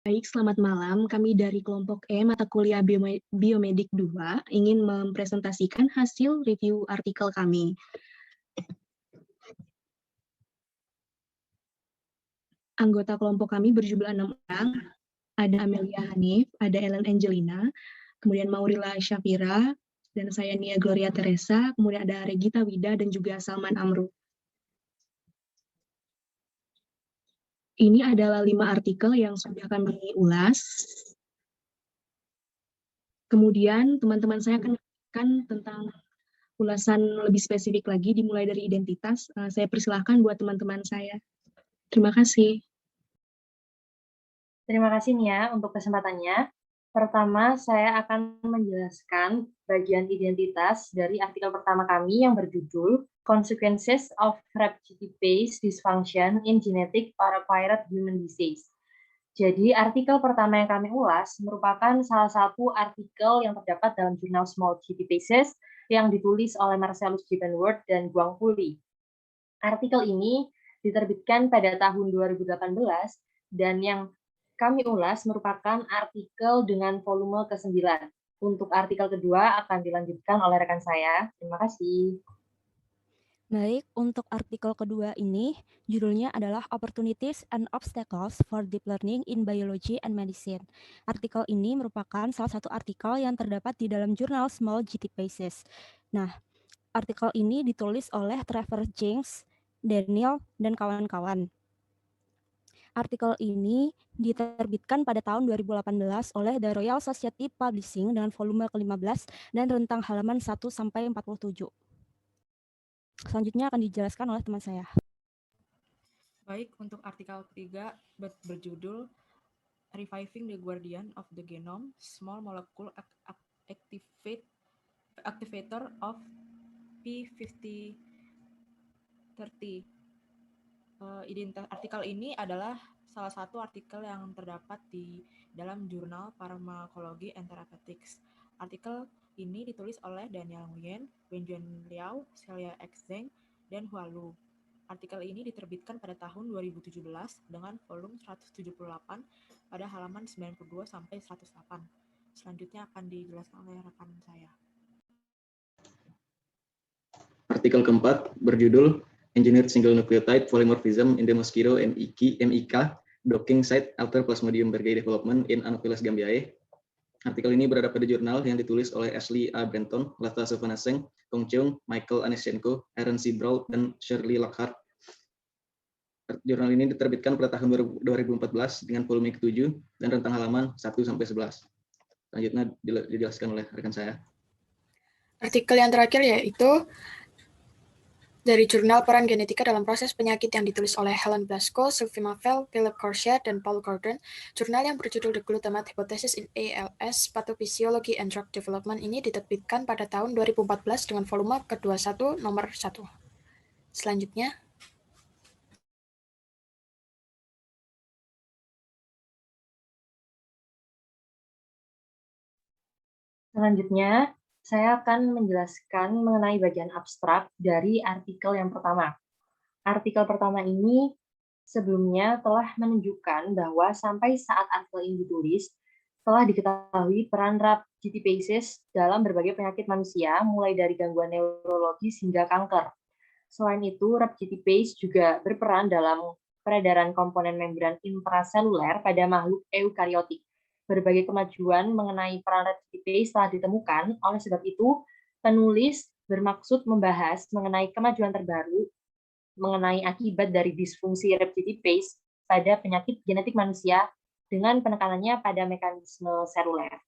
Baik, selamat malam. Kami dari kelompok E, mata kuliah Biomedik 2, ingin mempresentasikan hasil review artikel kami. Anggota kelompok kami berjumlah 6 orang. Ada Amelia Hanif, ada Ellen Angelina, kemudian Maurila Syafira, dan saya Nia Gloria Teresa, kemudian ada Regita Wida, dan juga Salman Amru. Ini adalah 5 artikel yang sudah kami ulas. Kemudian teman-teman saya akan menjelaskan tentang ulasan lebih spesifik lagi, dimulai dari identitas. Saya persilahkan buat teman-teman saya. Terima kasih. Terima kasih Nia untuk kesempatannya. Pertama, saya akan menjelaskan bagian identitas dari artikel pertama kami yang berjudul Consequences of RAPGTPase Dysfunction in Genetic or Acquired Human Disease. Jadi, artikel pertama yang kami ulas merupakan salah satu artikel yang terdapat dalam jurnal Small GTPases yang ditulis oleh Marcellus Givenworth dan Guang Puli. Artikel ini diterbitkan pada tahun 2018 dan yang kami ulas merupakan artikel dengan volume ke-9. Untuk artikel kedua akan dilanjutkan oleh rekan saya. Terima kasih. Baik, untuk artikel kedua ini, judulnya adalah Opportunities and Obstacles for Deep Learning in Biology and Medicine. Artikel ini merupakan salah satu artikel yang terdapat di dalam jurnal Small GTPases. Nah, artikel ini ditulis oleh Trevor Jenks, Daniel, dan kawan-kawan. Artikel ini diterbitkan pada tahun 2018 oleh The Royal Society Publishing dengan volume ke-15 dan rentang halaman 1-47. Selanjutnya akan dijelaskan oleh teman saya. Baik, untuk artikel ketiga berjudul Reviving the Guardian of the Genome, Small Molecule Activator of P5030. Artikel ini adalah salah satu artikel yang terdapat di dalam jurnal Pharmacology and Therapeutics. Artikel ini ditulis oleh Daniel Nguyen, Wenjuan Liao, Celia X. Zheng, dan Hua Lu. Artikel ini diterbitkan pada tahun 2017 dengan volume 178 pada halaman 92 sampai 108. Selanjutnya akan dijelaskan oleh rekan saya. Artikel keempat berjudul Engineered Single Nucleotide Polymorphism in the Mosquito MIK Docking Site After Plasmodium bergae Development in Anopheles gambiae. Artikel ini berada pada jurnal yang ditulis oleh Ashley A. Brenton, Lata Sovanaseng, Kong Cheung, Michael Aneshenko, Aaron C. Brault, dan Shirley Lockhart. Jurnal ini diterbitkan pada tahun 2014 dengan volume ke-7 dan rentang halaman 1-11. Selanjutnya dijelaskan oleh rekan saya. Artikel yang terakhir yaitu dari jurnal Peran Genetika dalam Proses Penyakit yang ditulis oleh Helen Blasco, Sylvie Mavel, Philip Corsia, dan Paul Gordon. Jurnal yang berjudul The Glutamate Hypothesis in ALS, Pathophysiology and Drug Development ini diterbitkan pada tahun 2014 dengan volume ke-21 nomor 1. Selanjutnya. Selanjutnya, saya akan menjelaskan mengenai bagian abstrak dari artikel yang pertama. Artikel pertama ini sebelumnya telah menunjukkan bahwa sampai saat artikel ini ditulis, telah diketahui peran RAPGTPases dalam berbagai penyakit manusia, mulai dari gangguan neurologis hingga kanker. Selain itu, RAPGTPase juga berperan dalam peredaran komponen membran intraseluler pada makhluk eukariotik. Berbagai kemajuan mengenai peran RAPGTPase telah ditemukan, oleh sebab itu, penulis bermaksud membahas mengenai kemajuan terbaru mengenai akibat dari disfungsi RAPGTPase pada penyakit genetik manusia dengan penekanannya pada mekanisme seluler.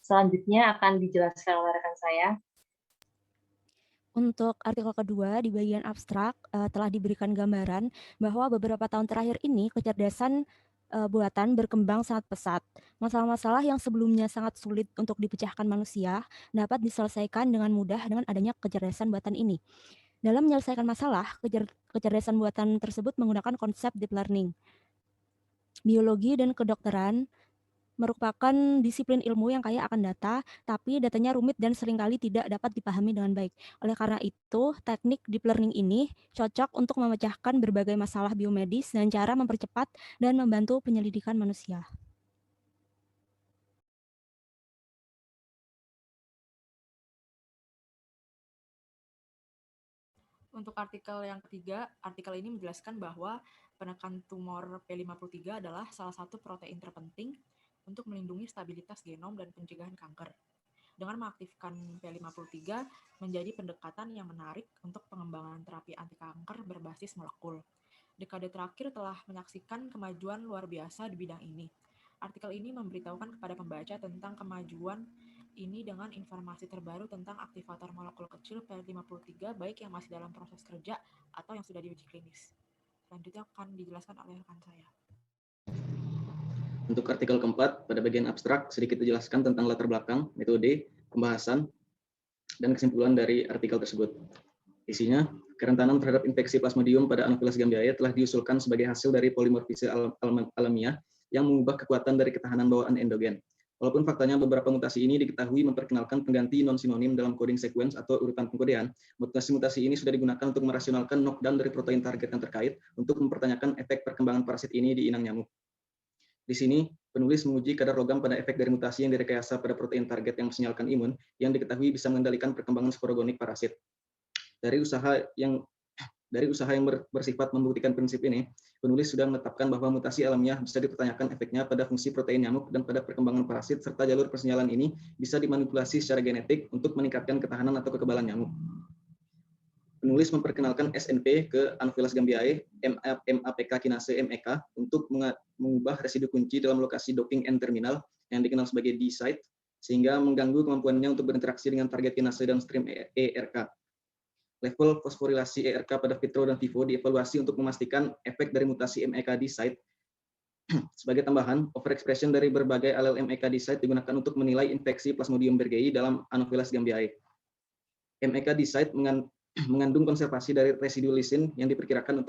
Selanjutnya akan dijelaskan oleh rekan saya. Untuk artikel kedua di bagian abstrak telah diberikan gambaran bahwa beberapa tahun terakhir ini kecerdasan buatan berkembang sangat pesat. Masalah-masalah yang sebelumnya sangat sulit untuk dipecahkan manusia dapat diselesaikan dengan mudah dengan adanya kecerdasan buatan ini. Dalam menyelesaikan masalah, kecerdasan buatan tersebut menggunakan konsep deep learning. Biologi dan kedokteran merupakan disiplin ilmu yang kaya akan data, tapi datanya rumit dan seringkali tidak dapat dipahami dengan baik. Oleh karena itu, teknik deep learning ini cocok untuk memecahkan berbagai masalah biomedis dengan cara mempercepat dan membantu penyelidikan manusia. Untuk artikel yang ketiga, artikel ini menjelaskan bahwa penekan tumor P53 adalah salah satu protein terpenting untuk melindungi stabilitas genom dan pencegahan kanker. Dengan mengaktifkan P53 menjadi pendekatan yang menarik untuk pengembangan terapi anti kanker berbasis molekul. Dekade terakhir telah menyaksikan kemajuan luar biasa di bidang ini. Artikel ini memberitahukan kepada pembaca tentang kemajuan ini dengan informasi terbaru tentang aktivator molekul kecil P53 baik yang masih dalam proses kerja atau yang sudah diuji klinis. Selanjutnya akan dijelaskan oleh rekan saya. Untuk artikel keempat, pada bagian abstrak sedikit dijelaskan tentang latar belakang, metode, pembahasan, dan kesimpulan dari artikel tersebut. Isinya, kerentanan terhadap infeksi Plasmodium pada Anopheles gambiae telah diusulkan sebagai hasil dari polimorfisme alamiah yang mengubah kekuatan dari ketahanan bawaan endogen. Walaupun faktanya beberapa mutasi ini diketahui memperkenalkan pengganti non-sinonim dalam coding sequence atau urutan pengkodean, mutasi-mutasi ini sudah digunakan untuk merasionalkan knockdown dari protein target yang terkait untuk mempertanyakan efek perkembangan parasit ini di inang nyamuk. Di sini, penulis menguji kadar logam pada efek dari mutasi yang direkayasa pada protein target yang mensinyalkan imun yang diketahui bisa mengendalikan perkembangan sporogonik parasit. Dari usaha yang bersifat membuktikan prinsip ini, penulis sudah menetapkan bahwa mutasi alamiah bisa dipertanyakan efeknya pada fungsi protein nyamuk dan pada perkembangan parasit, serta jalur persinyalan ini bisa dimanipulasi secara genetik untuk meningkatkan ketahanan atau kekebalan nyamuk. Penulis memperkenalkan SNP ke Anopheles gambiae, MAPK kinase MEK, untuk mengubah residu kunci dalam lokasi docking end terminal yang dikenal sebagai D-site, sehingga mengganggu kemampuannya untuk berinteraksi dengan target kinase downstream ERK. Level fosforilasi ERK pada vitro dan vivo dievaluasi untuk memastikan efek dari mutasi MEK D-site. Sebagai tambahan, overexpression dari berbagai alel MEK D-site digunakan untuk menilai infeksi Plasmodium berghei dalam Anopheles gambiae. MEK D-site mengandung konservasi dari residu lisin yang diperkirakan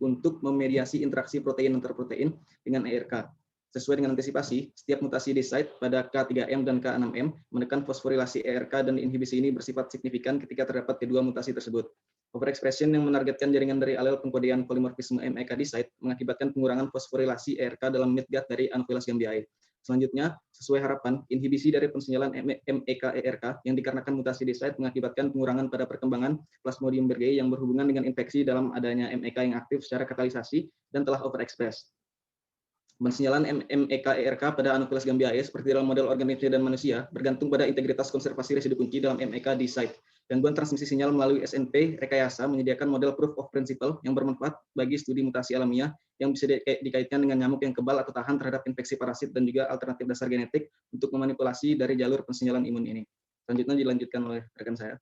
untuk memediasi interaksi protein antar protein dengan ERK. Sesuai dengan antisipasi, setiap mutasi D-site pada K3M dan K6M menekan fosforilasi ERK dan inhibisi ini bersifat signifikan ketika terdapat kedua mutasi tersebut. Overexpression yang menargetkan jaringan dari alel pengkodean polimorfisme MEK D-site mengakibatkan pengurangan fosforilasi ERK dalam midgut dari Anopheles gambiae. Selanjutnya, sesuai harapan, inhibisi dari pensinyalan MEK-ERK yang dikarenakan mutasi D-site mengakibatkan pengurangan pada perkembangan Plasmodium berghei yang berhubungan dengan infeksi dalam adanya MEK yang aktif secara katalisasi dan telah overexpress. Pensinyalan MEK-ERK pada Anopheles gambiae seperti dalam model organisme dan manusia bergantung pada integritas konservasi residu kunci dalam MEK D-site. Gangguan transmisi sinyal melalui SNP rekayasa menyediakan model proof of principle yang bermanfaat bagi studi mutasi alamiah yang bisa dikaitkan dengan nyamuk yang kebal atau tahan terhadap infeksi parasit dan juga alternatif dasar genetik untuk memanipulasi dari jalur pensinyalan imun ini. Selanjutnya dilanjutkan oleh rekan saya.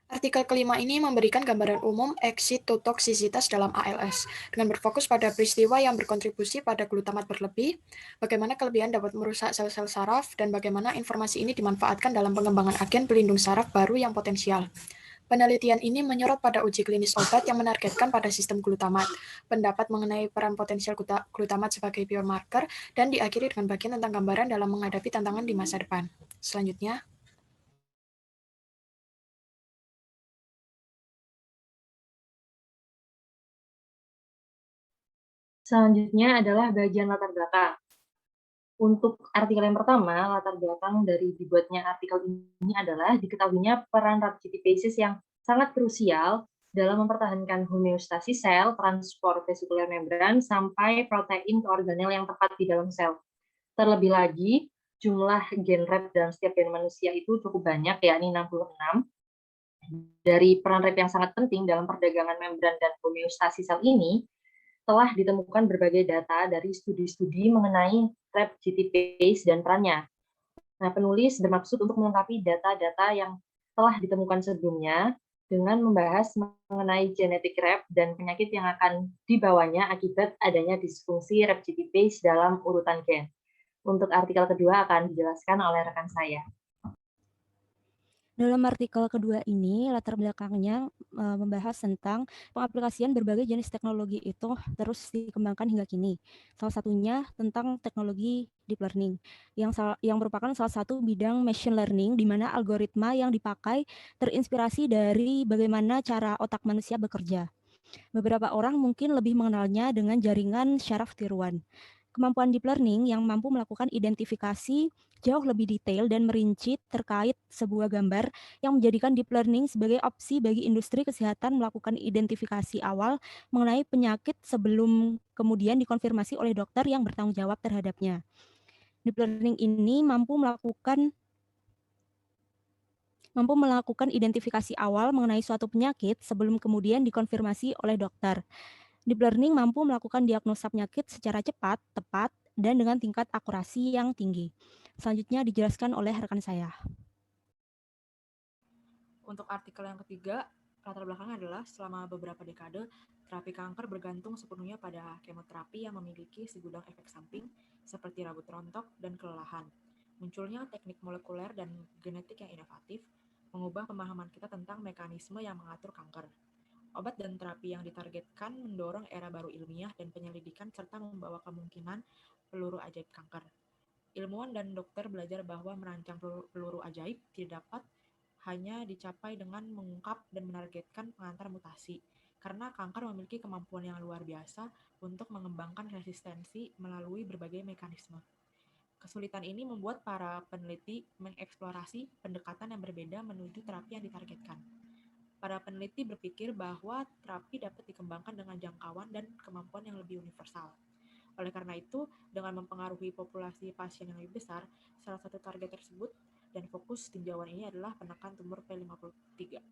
Artikel kelima ini memberikan gambaran umum eksitotoksisitas dalam ALS, dengan berfokus pada peristiwa yang berkontribusi pada glutamat berlebih, bagaimana kelebihan dapat merusak sel-sel saraf, dan bagaimana informasi ini dimanfaatkan dalam pengembangan agen pelindung saraf baru yang potensial. Penelitian ini menyorot pada uji klinis obat yang menargetkan pada sistem glutamat, pendapat mengenai peran potensial glutamat sebagai biomarker, dan diakhiri dengan bagian tentang gambaran dalam menghadapi tantangan di masa depan. Selanjutnya, Selanjutnya adalah bagian latar belakang. Untuk artikel yang pertama, latar belakang dari dibuatnya artikel ini adalah diketahuinya peran RAP-GTPases yang sangat krusial dalam mempertahankan homeostasis sel, transport vesikuler membran, sampai protein ke organel yang tepat di dalam sel. Terlebih lagi, jumlah gen RAP dalam setiap gen manusia itu cukup banyak, yakni 66. Dari peran RAP yang sangat penting dalam perdagangan membran dan homeostasis sel ini, telah ditemukan berbagai data dari studi-studi mengenai RAP-GTPase dan perannya. Nah, penulis bermaksud untuk melengkapi data-data yang telah ditemukan sebelumnya dengan membahas mengenai genetik RAP dan penyakit yang akan dibawanya akibat adanya disfungsi RAP-GTPase dalam urutan gen. Untuk artikel kedua akan dijelaskan oleh rekan saya. Dalam artikel kedua ini, latar belakangnya membahas tentang pengaplikasian berbagai jenis teknologi itu terus dikembangkan hingga kini. Salah satunya tentang teknologi deep learning, yang merupakan salah satu bidang machine learning di mana algoritma yang dipakai terinspirasi dari bagaimana cara otak manusia bekerja. Beberapa orang mungkin lebih mengenalnya dengan jaringan syaraf tiruan. Kemampuan deep learning yang mampu melakukan identifikasi jauh lebih detail dan merinci terkait sebuah gambar yang menjadikan deep learning sebagai opsi bagi industri kesehatan melakukan identifikasi awal mengenai penyakit sebelum kemudian dikonfirmasi oleh dokter yang bertanggung jawab terhadapnya. Deep learning ini mampu melakukan identifikasi awal mengenai suatu penyakit sebelum kemudian dikonfirmasi oleh dokter. Deep learning mampu melakukan diagnosa penyakit secara cepat, tepat, dan dengan tingkat akurasi yang tinggi. Selanjutnya dijelaskan oleh rekan saya. Untuk artikel yang ketiga, latar belakangnya adalah selama beberapa dekade, terapi kanker bergantung sepenuhnya pada kemoterapi yang memiliki segudang efek samping seperti rambut rontok dan kelelahan. Munculnya teknik molekuler dan genetik yang inovatif mengubah pemahaman kita tentang mekanisme yang mengatur kanker. Obat dan terapi yang ditargetkan mendorong era baru ilmiah dan penyelidikan serta membawa kemungkinan peluru ajaib kanker. Ilmuwan dan dokter belajar bahwa merancang peluru ajaib tidak dapat hanya dicapai dengan mengungkap dan menargetkan pengantar mutasi, karena kanker memiliki kemampuan yang luar biasa untuk mengembangkan resistensi melalui berbagai mekanisme. Kesulitan ini membuat para peneliti mengeksplorasi pendekatan yang berbeda menuju terapi yang ditargetkan. Para peneliti berpikir bahwa terapi dapat dikembangkan dengan jangkauan dan kemampuan yang lebih universal. Oleh karena itu, dengan mempengaruhi populasi pasien yang lebih besar, salah satu target tersebut dan fokus tinjauan ini adalah penekan tumor P53.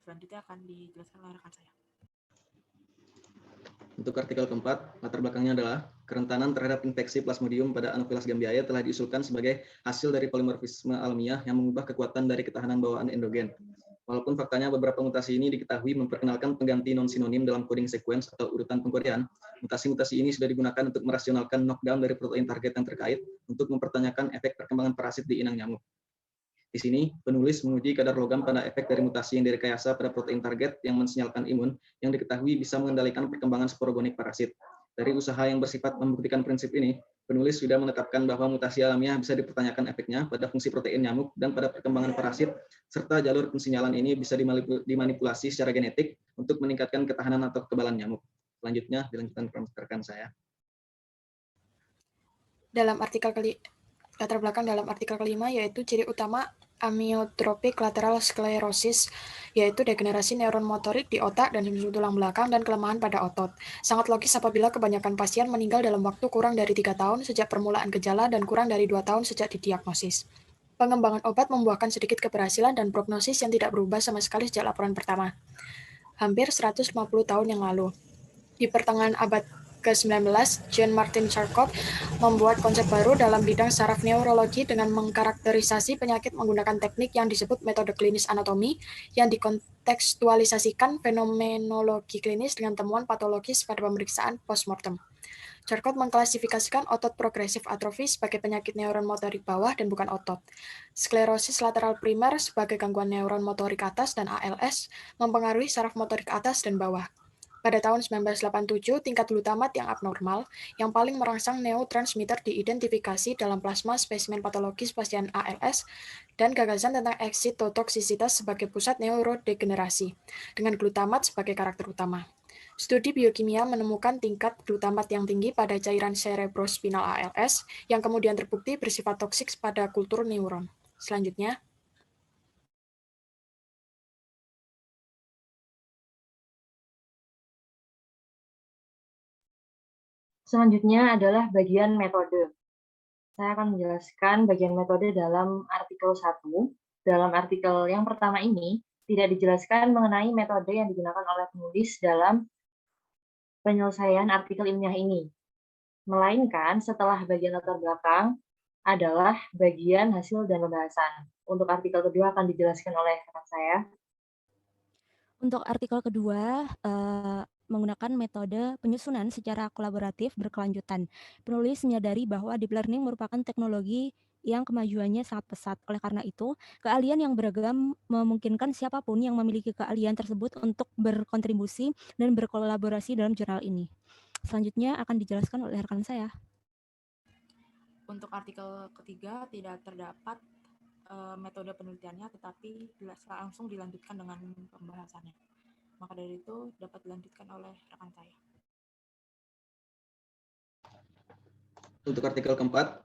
Selanjutnya akan dijelaskan oleh rekan saya. Untuk artikel keempat, latar belakangnya adalah kerentanan terhadap infeksi Plasmodium pada Anopheles gambiae telah diusulkan sebagai hasil dari polimorfisme alamiah yang mengubah kekuatan dari ketahanan bawaan endogen. Walaupun faktanya beberapa mutasi ini diketahui memperkenalkan pengganti non-sinonim dalam coding sequence atau urutan pengkodean, mutasi-mutasi ini sudah digunakan untuk merasionalkan knockdown dari protein target yang terkait untuk mempertanyakan efek perkembangan parasit di inang nyamuk. Di sini, penulis menguji kadar logam pada efek dari mutasi yang direkayasa pada protein target yang mensinyalkan imun yang diketahui bisa mengendalikan perkembangan sporogonik parasit. Dari usaha yang bersifat membuktikan prinsip ini, penulis sudah menetapkan bahwa mutasi alamiah bisa dipertanyakan efeknya pada fungsi protein nyamuk dan pada perkembangan parasit, serta jalur pensinyalan ini bisa dimanipulasi secara genetik untuk meningkatkan ketahanan atau kekebalan nyamuk. Selanjutnya, dilanjutkan rekan saya. Latar belakang dalam artikel kelima yaitu ciri utama amyotrophic lateral sclerosis, yaitu degenerasi neuron motorik di otak dan sumsum tulang belakang dan kelemahan pada otot. Sangat logis apabila kebanyakan pasien meninggal dalam waktu kurang dari 3 tahun sejak permulaan gejala dan kurang dari 2 tahun sejak didiagnosis. Pengembangan obat membuahkan sedikit keberhasilan dan prognosis yang tidak berubah sama sekali sejak laporan pertama. Hampir 150 tahun yang lalu. Di pertengahan abad ke-19, Jean Martin Charcot membuat konsep baru dalam bidang saraf neurologi dengan mengkarakterisasi penyakit menggunakan teknik yang disebut metode klinis anatomi yang dikontekstualisasikan fenomenologi klinis dengan temuan patologis pada pemeriksaan postmortem. Charcot mengklasifikasikan otot progresif atrofi sebagai penyakit neuron motorik bawah dan bukan otot. Sklerosis lateral primer sebagai gangguan neuron motorik atas dan ALS mempengaruhi saraf motorik atas dan bawah. Pada tahun 1987, tingkat glutamat yang abnormal, yang paling merangsang neurotransmitter diidentifikasi dalam plasma spesimen patologis pasien ALS, dan gagasan tentang eksitotoksisitas sebagai pusat neurodegenerasi, dengan glutamat sebagai karakter utama. Studi biokimia menemukan tingkat glutamat yang tinggi pada cairan cerebrospinal ALS, yang kemudian terbukti bersifat toksik pada kultur neuron. Selanjutnya, Selanjutnya adalah bagian metode. Saya akan menjelaskan bagian metode dalam artikel 1. Dalam artikel yang pertama ini, tidak dijelaskan mengenai metode yang digunakan oleh penulis dalam penyelesaian artikel ilmiah ini. Melainkan setelah bagian latar belakang adalah bagian hasil dan pembahasan. Untuk artikel kedua akan dijelaskan oleh rekan saya. Untuk artikel kedua, menggunakan metode penyusunan secara kolaboratif berkelanjutan. Penulis menyadari bahwa deep learning merupakan teknologi yang kemajuannya sangat pesat. Oleh karena itu, keahlian yang beragam memungkinkan siapapun yang memiliki keahlian tersebut untuk berkontribusi dan berkolaborasi dalam jurnal ini. Selanjutnya akan dijelaskan oleh rekan saya. Untuk artikel ketiga tidak terdapat metode penelitiannya, tetapi langsung dilanjutkan dengan pembahasannya. Maka dari itu dapat dilanjutkan oleh rekan saya. Untuk artikel keempat,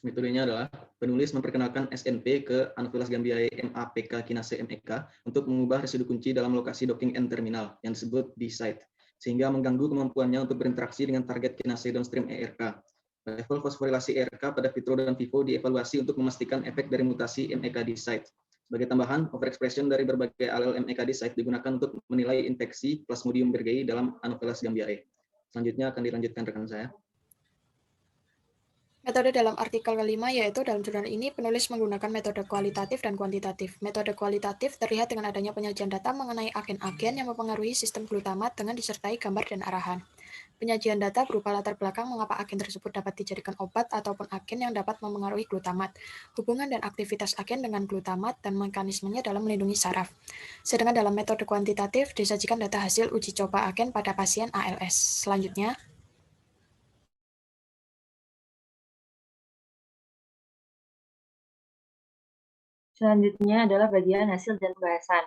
metodenya adalah penulis memperkenalkan SNP ke Anopheles gambiae MAPK kinase MEK untuk mengubah residu kunci dalam lokasi docking end terminal yang disebut di site, sehingga mengganggu kemampuannya untuk berinteraksi dengan target kinase downstream ERK. Level fosforilasi ERK pada vitro dan vivo dievaluasi untuk memastikan efek dari mutasi MEK di site. Sebagai tambahan, overexpression dari berbagai alel MEK di site digunakan untuk menilai infeksi Plasmodium berghei dalam Anopheles gambiae. Selanjutnya akan dilanjutkan rekan saya. Metode dalam artikel kelima yaitu dalam jurnal ini penulis menggunakan metode kualitatif dan kuantitatif. Metode kualitatif terlihat dengan adanya penyajian data mengenai agen-agen yang mempengaruhi sistem glutamat dengan disertai gambar dan arahan. Penyajian data berupa latar belakang mengapa agen tersebut dapat dijadikan obat ataupun agen yang dapat mempengaruhi glutamat, hubungan dan aktivitas agen dengan glutamat, dan mekanismenya dalam melindungi saraf. Sedangkan dalam metode kuantitatif disajikan data hasil uji coba agen pada pasien ALS. Selanjutnya, Selanjutnya adalah bagian hasil dan pembahasan.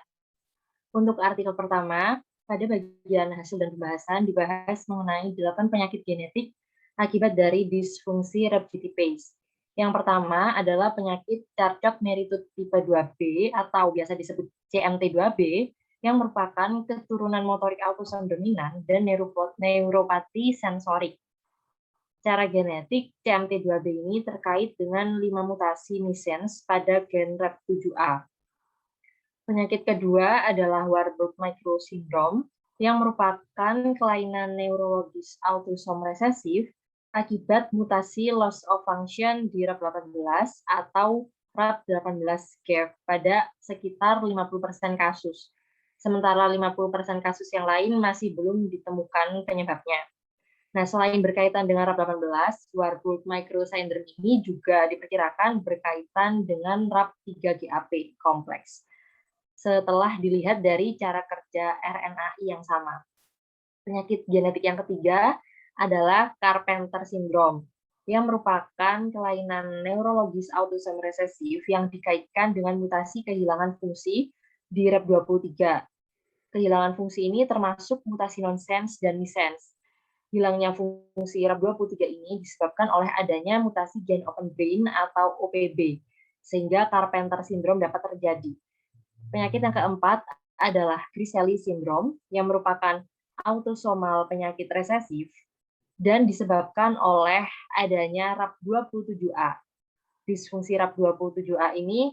Untuk artikel pertama, pada bagian hasil dan pembahasan dibahas mengenai 8 penyakit genetik akibat dari disfungsi reptipase. Yang pertama adalah penyakit Charcot-Marie-Tooth tipe 2B atau biasa disebut CMT2B yang merupakan keturunan motorik autosom dominan dan neuropati sensorik. Secara genetik, CMT2B ini terkait dengan 5 mutasi missense pada gen REP7A. Penyakit kedua adalah Warburg Micro Syndrome yang merupakan kelainan neurologis autosom resesif akibat mutasi loss of function di RAP18 atau RAP18-GAF pada sekitar 50% kasus. Sementara 50% kasus yang lain masih belum ditemukan penyebabnya. Nah, selain berkaitan dengan RAP18, Warburg Micro Syndrome ini juga diperkirakan berkaitan dengan RAP3GAP kompleks, setelah dilihat dari cara kerja RNAi yang sama. Penyakit genetik yang ketiga adalah Carpenter Syndrome, yang merupakan kelainan neurologis autosom resesif yang dikaitkan dengan mutasi kehilangan fungsi di REP23. Kehilangan fungsi ini termasuk mutasi nonsense dan missense. Hilangnya fungsi RAP23 ini disebabkan oleh adanya mutasi gain open brain atau OPB, sehingga Carpenter syndrome dapat terjadi. Penyakit yang keempat adalah Griscelli syndrome, yang merupakan autosomal penyakit resesif dan disebabkan oleh adanya RAP27A. Disfungsi RAP27A ini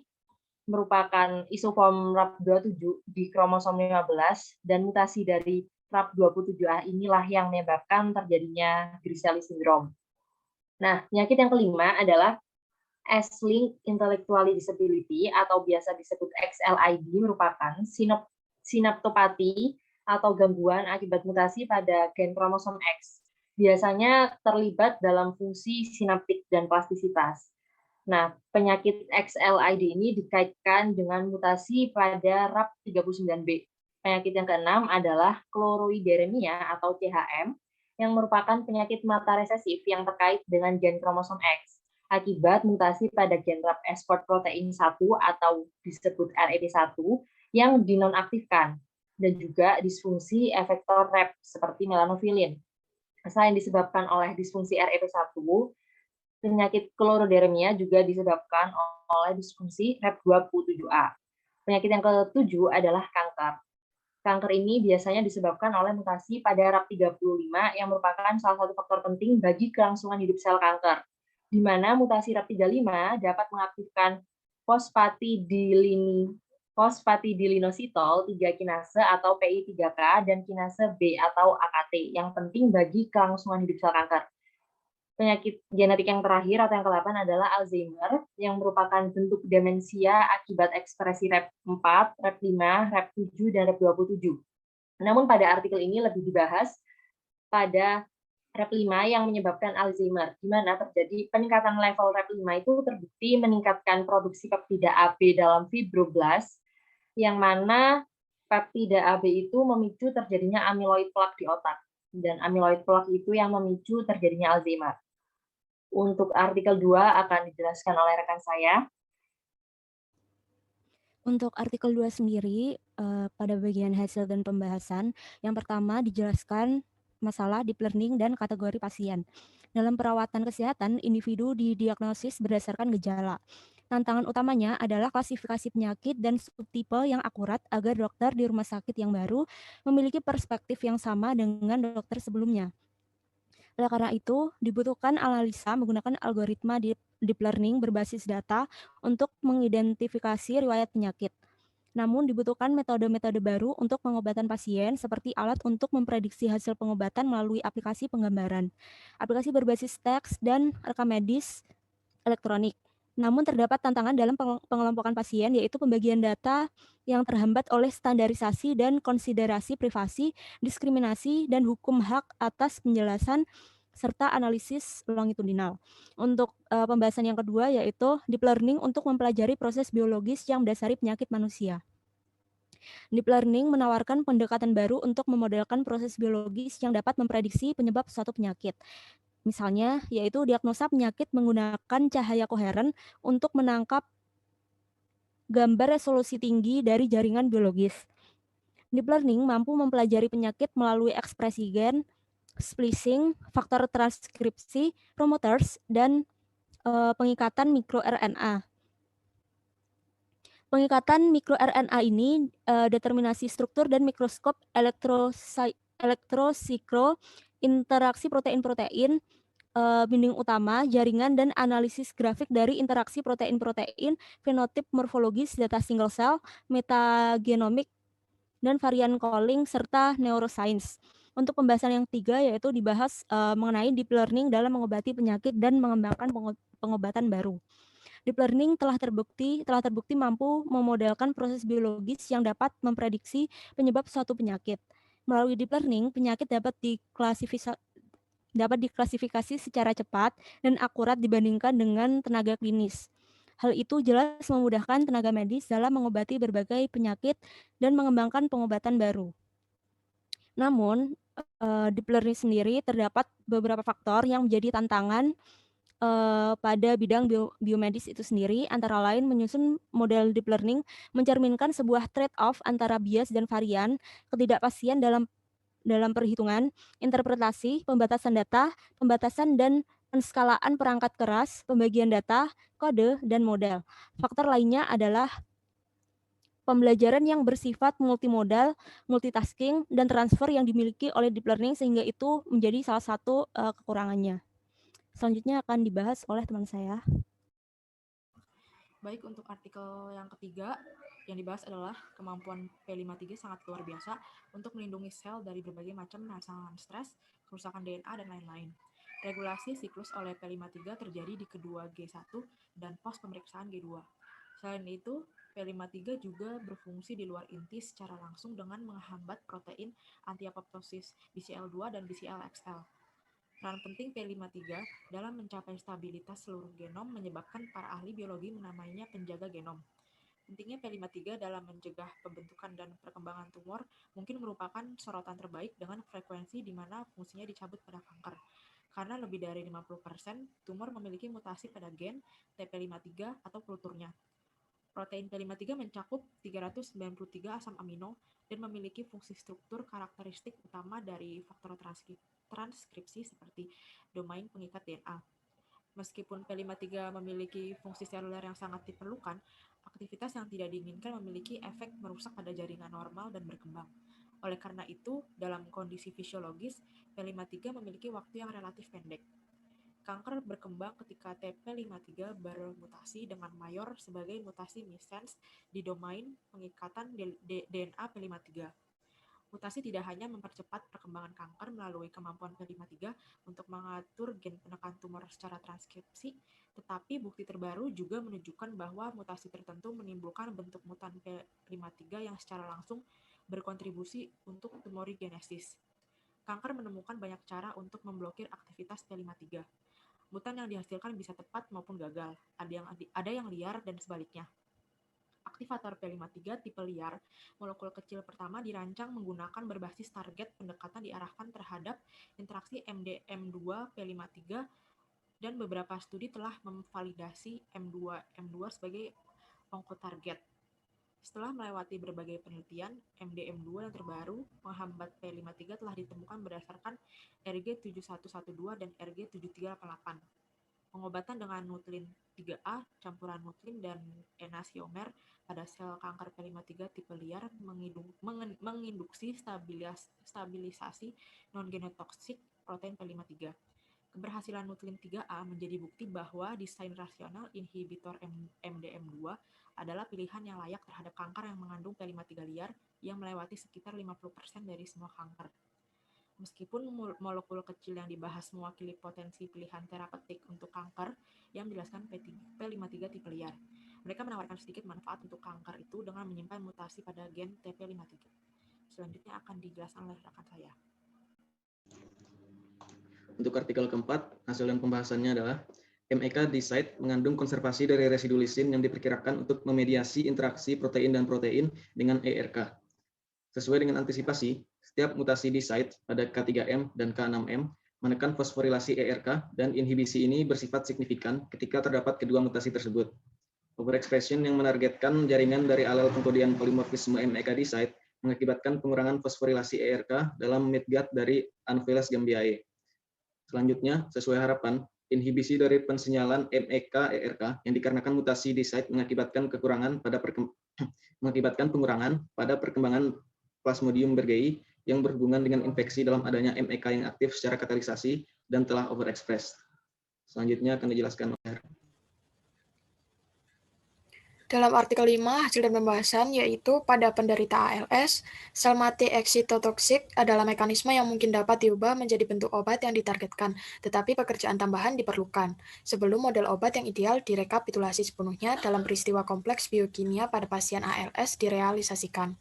merupakan isoform RAP27 di kromosom 15 dan mutasi dari RAP27A inilah yang menyebabkan terjadinya Griscelli syndrome. Nah, penyakit yang kelima adalah X-linked intellectual disability atau biasa disebut XLID, merupakan sinaptopati atau gangguan akibat mutasi pada gen kromosom X. Biasanya terlibat dalam fungsi sinaptik dan plastisitas. Nah, penyakit XLID ini dikaitkan dengan mutasi pada RAP39B. Penyakit yang keenam adalah chloroideremia atau CHM, yang merupakan penyakit mata resesif yang terkait dengan gen kromosom X akibat mutasi pada gen RAP export protein 1 atau disebut REP1 yang dinonaktifkan, dan juga disfungsi efektor RAP seperti melanofilin. Selain disebabkan oleh disfungsi REP1, penyakit chloroideremia juga disebabkan oleh disfungsi RAP27A. Penyakit yang ketujuh adalah kanker. Kanker ini biasanya disebabkan oleh mutasi pada RAP35 yang merupakan salah satu faktor penting bagi kelangsungan hidup sel kanker, di mana mutasi RAP35 dapat mengaktifkan fosfatidilinositol 3 kinase atau PI3K dan kinase B atau AKT yang penting bagi kelangsungan hidup sel kanker. Penyakit genetik yang terakhir atau yang ke-8 adalah Alzheimer, yang merupakan bentuk demensia akibat ekspresi RAP4, RAP5, RAP7, dan RAP27. Namun pada artikel ini lebih dibahas pada RAP5 yang menyebabkan Alzheimer, di mana terjadi peningkatan level RAP5 itu terbukti meningkatkan produksi peptida AB dalam fibroblast, yang mana peptida AB itu memicu terjadinya amyloid plaque di otak, dan amyloid plaque itu yang memicu terjadinya Alzheimer. Untuk artikel 2 akan dijelaskan oleh rekan saya. Untuk artikel 2 sendiri, pada bagian hasil dan pembahasan, yang pertama dijelaskan masalah deep learning dan kategori pasien. Dalam perawatan kesehatan, individu didiagnosis berdasarkan gejala. Tantangan utamanya adalah klasifikasi penyakit dan subtipe yang akurat agar dokter di rumah sakit yang baru memiliki perspektif yang sama dengan dokter sebelumnya. Oleh karena itu, dibutuhkan analisa menggunakan algoritma deep learning berbasis data untuk mengidentifikasi riwayat penyakit. Namun dibutuhkan metode-metode baru untuk pengobatan pasien seperti alat untuk memprediksi hasil pengobatan melalui aplikasi penggambaran, aplikasi berbasis teks, dan rekam medis elektronik. Namun terdapat tantangan dalam pengelompokan pasien, yaitu pembagian data yang terhambat oleh standarisasi dan konsiderasi privasi, diskriminasi, dan hukum hak atas penjelasan serta analisis longitudinal. Untuk pembahasan yang kedua yaitu deep learning untuk mempelajari proses biologis yang mendasari penyakit manusia. Deep learning menawarkan pendekatan baru untuk memodelkan proses biologis yang dapat memprediksi penyebab suatu penyakit. Misalnya, yaitu diagnosa penyakit menggunakan cahaya koheren untuk menangkap gambar resolusi tinggi dari jaringan biologis. Deep learning mampu mempelajari penyakit melalui ekspresi gen, splicing, faktor transkripsi, promoters, dan pengikatan mikroRNA. Pengikatan mikroRNA ini determinasi struktur dan mikroskop elektrosikro, interaksi protein-protein, binding utama, jaringan, dan analisis grafik dari interaksi protein-protein, fenotip morfologis, data single cell, metagenomik, dan varian calling, serta neuroscience. Untuk pembahasan yang ketiga yaitu dibahas mengenai deep learning dalam mengobati penyakit dan mengembangkan pengobatan baru. Deep learning telah terbukti mampu memodelkan proses biologis yang dapat memprediksi penyebab suatu penyakit. Melalui deep learning, penyakit dapat diklasifikasi secara cepat dan akurat dibandingkan dengan tenaga klinis. Hal itu jelas memudahkan tenaga medis dalam mengobati berbagai penyakit dan mengembangkan pengobatan baru. Namun, deep learning sendiri terdapat beberapa faktor yang menjadi tantangan pada bidang biomedis itu sendiri, antara lain menyusun model deep learning mencerminkan sebuah trade-off antara bias dan varian, ketidakpastian dalam perhitungan, interpretasi, pembatasan data, pembatasan dan penskalaan perangkat keras, pembagian data, kode, dan model. Faktor lainnya adalah pembelajaran yang bersifat multimodal, multitasking, dan transfer yang dimiliki oleh deep learning sehingga itu menjadi salah satu kekurangannya. Selanjutnya akan dibahas oleh teman saya. Baik, untuk artikel yang ketiga yang dibahas adalah kemampuan P53 sangat luar biasa untuk melindungi sel dari berbagai macam rangsangan stres, kerusakan DNA, dan lain-lain. Regulasi siklus oleh P53 terjadi di kedua G1 dan pos pemeriksaan G2. Selain itu, P53 juga berfungsi di luar inti secara langsung dengan menghambat protein anti-apoptosis BCL2 dan BCL-XL. Peran penting P53 dalam mencapai stabilitas seluruh genom menyebabkan para ahli biologi menamainya penjaga genom. Pentingnya P53 dalam mencegah pembentukan dan perkembangan tumor mungkin merupakan sorotan terbaik dengan frekuensi di mana fungsinya dicabut pada kanker. Karena lebih dari 50% tumor memiliki mutasi pada gen TP53 atau kulturnya. Protein P53 mencakup 393 asam amino dan memiliki fungsi struktur karakteristik utama dari faktor transkripsi seperti domain pengikat DNA. Meskipun P53 memiliki fungsi seluler yang sangat diperlukan, aktivitas yang tidak diinginkan memiliki efek merusak pada jaringan normal dan berkembang. Oleh karena itu, dalam kondisi fisiologis, P53 memiliki waktu yang relatif pendek. Kanker berkembang ketika TP53 bermutasi dengan mayor sebagai mutasi missense di domain pengikatan DNA P53. Mutasi tidak hanya mempercepat perkembangan kanker melalui kemampuan P53 untuk mengatur gen penekan tumor secara transkripsi, tetapi bukti terbaru juga menunjukkan bahwa mutasi tertentu menimbulkan bentuk mutan P53 yang secara langsung berkontribusi untuk tumorigenesis. Kanker menemukan banyak cara untuk memblokir aktivitas P53. Mutan yang dihasilkan bisa tepat maupun gagal, ada yang liar dan sebaliknya. Aktivator P53 tipe liar, molekul kecil pertama dirancang menggunakan berbasis target pendekatan diarahkan terhadap interaksi MDM2 P53 dan beberapa studi telah memvalidasi M2 sebagai onkotarget. Setelah melewati berbagai penelitian, MDM2 yang terbaru penghambat P53 telah ditemukan berdasarkan RG7112 dan RG7388. Pengobatan dengan nuklin 3A, campuran nuklin dan enantiomer pada sel kanker P53 tipe liar menginduksi stabilisasi non-genotoksik protein P53. Keberhasilan nuklin 3A menjadi bukti bahwa desain rasional inhibitor MDM2 adalah pilihan yang layak terhadap kanker yang mengandung P53 liar yang melewati sekitar 50% dari semua kanker. Meskipun molekul kecil yang dibahas mewakili potensi pilihan terapeutik untuk kanker yang menjelaskan P53 tipe liar, mereka menawarkan sedikit manfaat untuk kanker itu dengan menyimpan mutasi pada gen TP53. Selanjutnya akan dijelaskan oleh rekan saya. Untuk artikel keempat, hasil dan pembahasannya adalah MEK di site mengandung konservasi dari residu lisin yang diperkirakan untuk memediasi interaksi protein dan protein dengan ERK. Sesuai dengan antisipasi, setiap mutasi di site pada K3M dan K6M menekan fosforilasi ERK dan inhibisi ini bersifat signifikan ketika terdapat kedua mutasi tersebut. Overexpression yang menargetkan jaringan dari alel pengkodian polimorfisme MEK di site mengakibatkan pengurangan fosforilasi ERK dalam midgut dari Anopheles gambiae. Selanjutnya, sesuai harapan, inhibisi dari pensinyalan MEK-ERK yang dikarenakan mutasi di site mengakibatkan pengurangan pada perkembangan Plasmodium berghei yang berhubungan dengan infeksi dalam adanya MEK yang aktif secara katalisasi dan telah overexpressed. Selanjutnya akan dijelaskan oleh Dalam artikel 5, hasil dan pembahasan yaitu pada penderita ALS, sel mati eksitotoksik adalah mekanisme yang mungkin dapat diubah menjadi bentuk obat yang ditargetkan, tetapi pekerjaan tambahan diperlukan. Sebelum model obat yang ideal direkapitulasi sepenuhnya dalam peristiwa kompleks biokimia pada pasien ALS direalisasikan.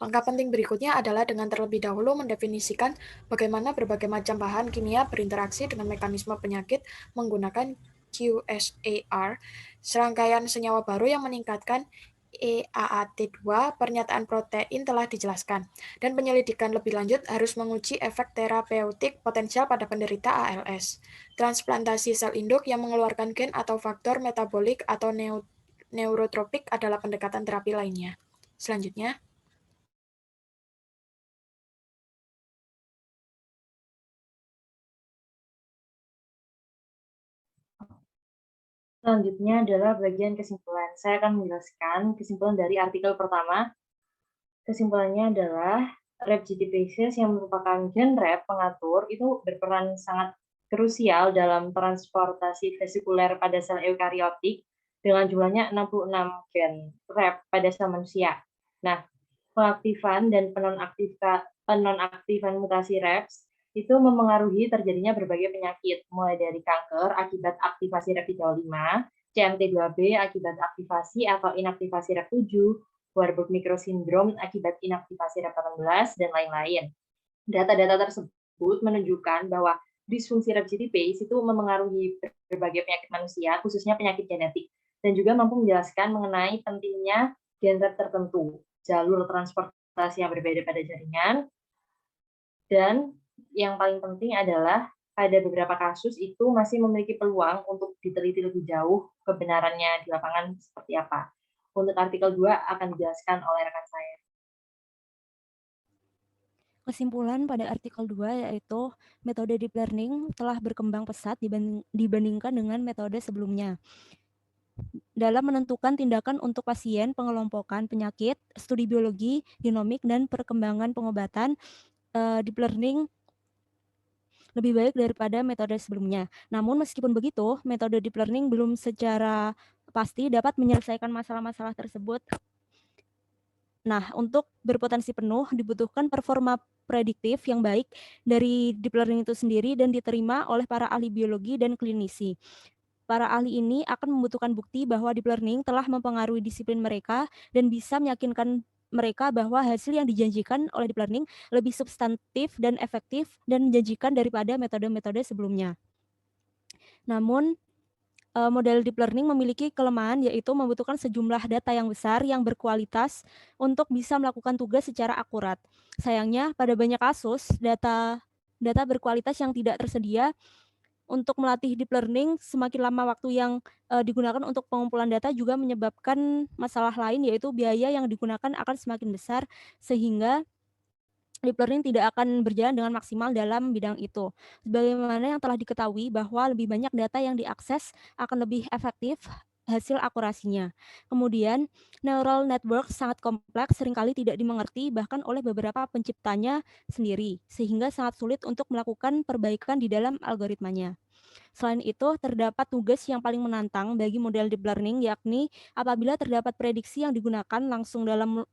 Langkah penting berikutnya adalah dengan terlebih dahulu mendefinisikan bagaimana berbagai macam bahan kimia berinteraksi dengan mekanisme penyakit menggunakan QSAR, serangkaian senyawa baru yang meningkatkan EAAT2, pernyataan protein telah dijelaskan, dan penyelidikan lebih lanjut harus menguji efek terapeutik potensial pada penderita ALS. Transplantasi sel induk yang mengeluarkan gen atau faktor metabolik atau neurotropik adalah pendekatan terapi lainnya. Selanjutnya, Selanjutnya adalah bagian kesimpulan. Saya akan menjelaskan kesimpulan dari artikel pertama. Kesimpulannya adalah RAP-GTPases yang merupakan gen RAP pengatur itu berperan sangat krusial dalam transportasi vesikuler pada sel eukariotik dengan jumlahnya 66 gen RAP pada sel manusia. Nah, pengaktifan dan penonaktifan mutasi RAPs itu memengaruhi terjadinya berbagai penyakit, mulai dari kanker akibat aktivasi RAP35, CMT2B akibat aktivasi atau inaktivasi RAP7, Warburg microsindrome akibat inaktivasi RAP18, dan lain-lain. Data-data tersebut menunjukkan bahwa disfungsi RAP-GTPase itu memengaruhi berbagai penyakit manusia, khususnya penyakit genetik, dan juga mampu menjelaskan mengenai pentingnya gen RAP tertentu, jalur transportasi yang berbeda pada jaringan, dan yang paling penting adalah pada beberapa kasus itu masih memiliki peluang untuk diteliti lebih jauh kebenarannya di lapangan seperti apa. Untuk artikel 2 akan dijelaskan oleh rekan saya. Kesimpulan pada artikel 2 yaitu metode deep learning telah berkembang pesat dibandingkan dengan metode sebelumnya. Dalam menentukan tindakan untuk pasien, pengelompokan penyakit, studi biologi, genomik, dan perkembangan pengobatan, deep learning lebih baik daripada metode sebelumnya. Namun meskipun begitu, metode deep learning belum secara pasti dapat menyelesaikan masalah-masalah tersebut. Nah, untuk berpotensi penuh dibutuhkan performa prediktif yang baik dari deep learning itu sendiri dan diterima oleh para ahli biologi dan klinisi. Para ahli ini akan membutuhkan bukti bahwa deep learning telah mempengaruhi disiplin mereka dan bisa meyakinkan mereka bahwa hasil yang dijanjikan oleh deep learning lebih substantif dan efektif dan menjanjikan daripada metode-metode sebelumnya. Namun, model deep learning memiliki kelemahan yaitu membutuhkan sejumlah data yang besar yang berkualitas untuk bisa melakukan tugas secara akurat. Sayangnya, pada banyak kasus, data berkualitas yang tidak tersedia untuk melatih deep learning, semakin lama waktu yang digunakan untuk pengumpulan data juga menyebabkan masalah lain, yaitu biaya yang digunakan akan semakin besar, sehingga deep learning tidak akan berjalan dengan maksimal dalam bidang itu. Sebagaimana yang telah diketahui bahwa lebih banyak data yang diakses akan lebih efektif hasil akurasinya. Kemudian, neural network sangat kompleks, seringkali tidak dimengerti bahkan oleh beberapa penciptanya sendiri, sehingga sangat sulit untuk melakukan perbaikan di dalam algoritmanya. Selain itu, terdapat tugas yang paling menantang bagi model deep learning, yakni apabila terdapat prediksi yang digunakan langsung dalam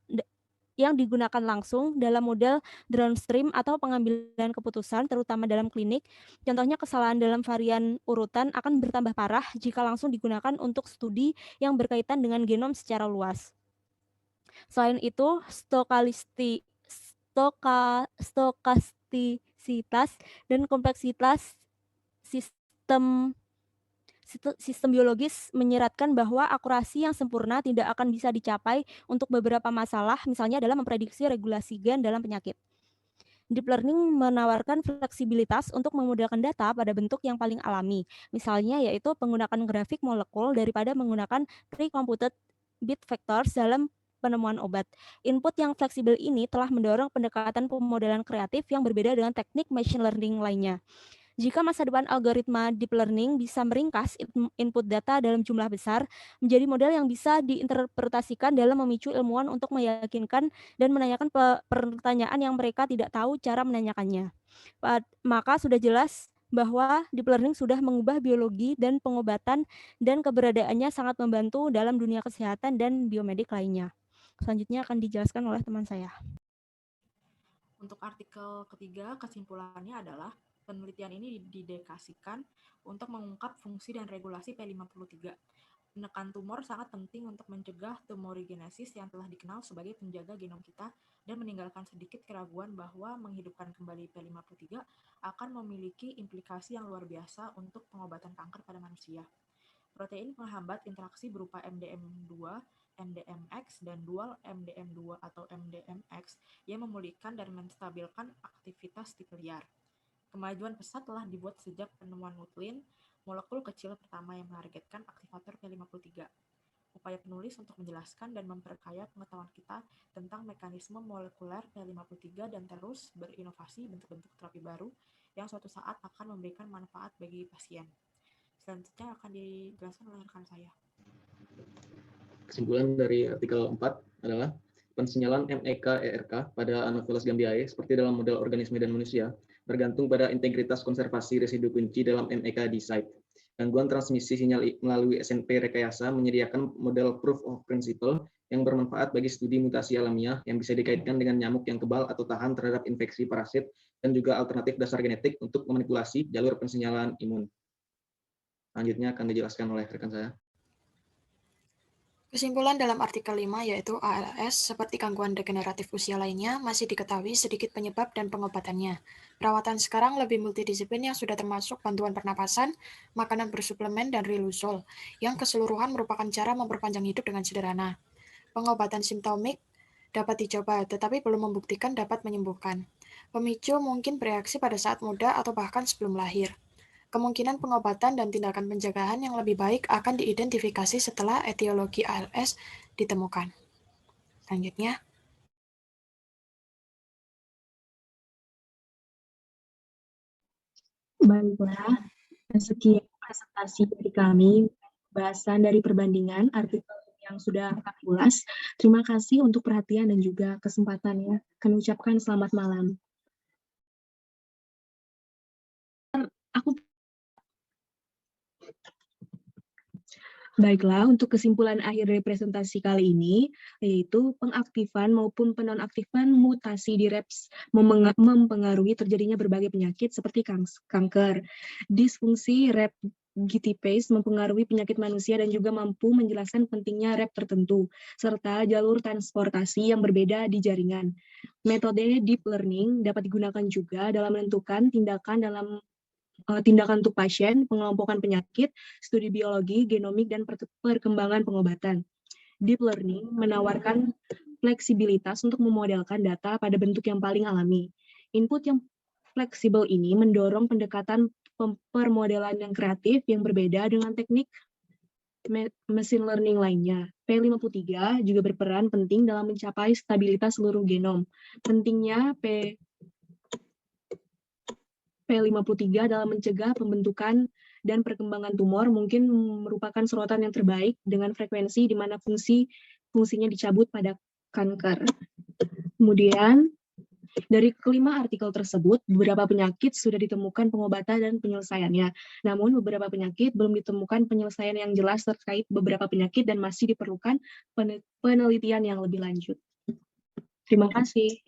model downstream atau pengambilan keputusan, terutama dalam klinik. Contohnya, kesalahan dalam varian urutan akan bertambah parah jika langsung digunakan untuk studi yang berkaitan dengan genom secara luas. Selain itu, stokastisitas dan kompleksitas sistem biologis menyeratkan bahwa akurasi yang sempurna tidak akan bisa dicapai untuk beberapa masalah, misalnya dalam memprediksi regulasi gen dalam penyakit. Deep learning menawarkan fleksibilitas untuk memodelkan data pada bentuk yang paling alami, misalnya yaitu menggunakan grafik molekul daripada menggunakan pre-computed bit vectors dalam penemuan obat. Input yang fleksibel ini telah mendorong pendekatan pemodelan kreatif yang berbeda dengan teknik machine learning lainnya. Jika masa depan algoritma deep learning bisa meringkas input data dalam jumlah besar menjadi model yang bisa diinterpretasikan dalam memicu ilmuwan untuk meyakinkan dan menanyakan pertanyaan yang mereka tidak tahu cara menanyakannya. Maka sudah jelas bahwa deep learning sudah mengubah biologi dan pengobatan, dan keberadaannya sangat membantu dalam dunia kesehatan dan biomedik lainnya. Selanjutnya akan dijelaskan oleh teman saya. Untuk artikel ketiga, kesimpulannya adalah penelitian ini didedikasikan untuk mengungkap fungsi dan regulasi P53. Menekan tumor sangat penting untuk mencegah tumorigenesis yang telah dikenal sebagai penjaga genom kita, dan meninggalkan sedikit keraguan bahwa menghidupkan kembali P53 akan memiliki implikasi yang luar biasa untuk pengobatan kanker pada manusia. Protein penghambat interaksi berupa MDM2, MDMX, dan dual MDM2 atau MDMX yang memulihkan dan menstabilkan aktivitas tipe liar. Kemajuan pesat telah dibuat sejak penemuan nuklin, molekul kecil pertama yang menargetkan aktivator P53. Upaya penulis untuk menjelaskan dan memperkaya pengetahuan kita tentang mekanisme molekuler P53 dan terus berinovasi bentuk-bentuk terapi baru yang suatu saat akan memberikan manfaat bagi pasien. Selanjutnya akan dijelaskan oleh rekan saya. Kesimpulan dari artikel 4 adalah pensinyalan MEK-ERK pada Anopheles gambiae seperti dalam model organisme dan manusia bergantung pada integritas konservasi residu kunci dalam MEK di site. Gangguan transmisi sinyal melalui SNP rekayasa menyediakan model proof of principle yang bermanfaat bagi studi mutasi alamiah yang bisa dikaitkan dengan nyamuk yang kebal atau tahan terhadap infeksi parasit, dan juga alternatif dasar genetik untuk memanipulasi jalur pensinyalan imun. Selanjutnya akan dijelaskan oleh rekan saya. Kesimpulan dalam artikel 5 yaitu ALS seperti gangguan degeneratif usia lainnya masih diketahui sedikit penyebab dan pengobatannya. Perawatan sekarang lebih multidisiplin yang sudah termasuk bantuan pernapasan, makanan bersuplemen, dan riluzol, yang keseluruhan merupakan cara memperpanjang hidup dengan sederhana. Pengobatan simptomik dapat dicoba, tetapi belum membuktikan dapat menyembuhkan. Pemicu mungkin bereaksi pada saat muda atau bahkan sebelum lahir. Kemungkinan pengobatan dan tindakan pencegahan yang lebih baik akan diidentifikasi setelah etiologi ALS ditemukan. Selanjutnya. Baiklah, sekian presentasi dari kami, bahasan dari perbandingan artikel yang sudah kami ulas. Terima kasih untuk perhatian dan juga kesempatannya. Kami ucapkan selamat malam. Baiklah, untuk kesimpulan akhir dari presentasi kali ini, yaitu pengaktifan maupun penonaktifan mutasi di RAPS mempengaruhi terjadinya berbagai penyakit seperti kanker. Disfungsi RAP GTPase mempengaruhi penyakit manusia dan juga mampu menjelaskan pentingnya RAP tertentu, serta jalur transportasi yang berbeda di jaringan. Metode deep learning dapat digunakan juga dalam menentukan tindakan untuk pasien, pengelompokan penyakit, studi biologi, genomik, dan perkembangan pengobatan. Deep learning menawarkan fleksibilitas untuk memodelkan data pada bentuk yang paling alami. Input yang fleksibel ini mendorong pendekatan permodelan yang kreatif yang berbeda dengan teknik machine learning lainnya. P53 juga berperan penting dalam mencapai stabilitas seluruh genom. Pentingnya P53 dalam mencegah pembentukan dan perkembangan tumor mungkin merupakan sorotan yang terbaik dengan frekuensi di mana fungsinya dicabut pada kanker. Kemudian, dari kelima artikel tersebut, beberapa penyakit sudah ditemukan pengobatan dan penyelesaiannya. Namun, beberapa penyakit belum ditemukan penyelesaian yang jelas terkait beberapa penyakit dan masih diperlukan penelitian yang lebih lanjut. Terima kasih.